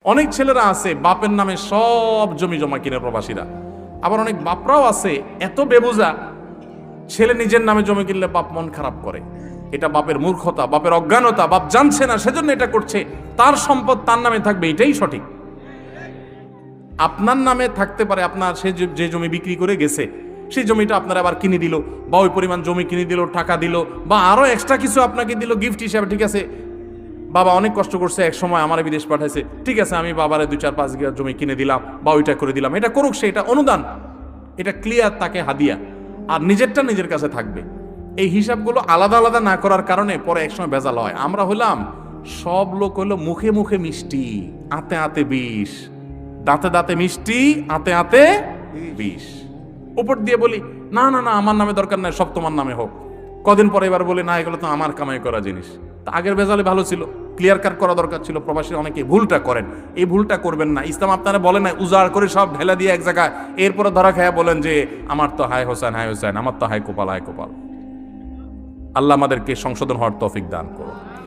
অনেক ছেলেরা আছে বাপের নামে সব জমি জমা কিনে প্রবাসীরা, আবার অনেক বাপরাও আছে এত বেবুজা, ছেলে নিজের নামে জমি কিনলে বাপ মন খারাপ করে। এটা বাপের মূর্খতা, বাপের অজ্ঞানতা, বাপ জানছে না সেজন্য এটা করছে। তার সম্পদ তার নামে থাকবে, এটাই সঠিক। আপনার নামে থাকতে পারে, আপনার সে যে জমি বিক্রি করে গেছে সেই জমিটা আপনার আবার কিনে দিল, বা ওই পরিমাণ জমি কিনে দিল, টাকা দিল, বা আরো এক্সট্রা কিছু আপনাকে দিল গিফট হিসাবে। ঠিক আছে, বাবা অনেক কষ্ট করছে, এক সময় আমার বিদেশ পাঠাইছে, ঠিক আছে আমি বাবারে 2-4-5 বিঘা জমি কিনে দিলাম বা ওইটা করে দিলাম। এটা করুক, সে এটা অনুদান, এটা ক্লিয়ার, তাকে হাদিয়া, আর নিজেরটা নিজের কাছে থাকবে। এই হিসাবগুলো আলাদা আলাদা না করার কারণে পরে একসময় ভেজাল হয়। আমরা হলাম, সব লোক হলো মুখে মুখে মিষ্টি, আতে আতে বিষ, দাঁতে দাঁতে মিষ্টি, আতে আতে বিষ। উপর দিয়ে বলি না না না আমার নামে দরকার নাই, সব তোমার নামে হোক। কদিন পরে এবার বলি না এগুলো তো আমার কামাই করা জিনিস। তা আগের ভেজালে ভালো ছিল, ক্লিয়ার কাট করা দরকার ছিল। প্রবাসী অনেকে ভুলটা করেন, এই ভুলটা করবেন না। ইসলাম আপনারা বলেন না উজাড় করে সব ঢেলা দিয়ে এক জায়গায়, এরপরে ধরা খায়া বলেন যে আমার তো হায় হোসেন, হায় হোসেন, আমার তো হায় কোপাল, হায় কোপাল। আল্লাহ আমাদেরকে সংশোধন হওয়ার তৌফিক দান করুন।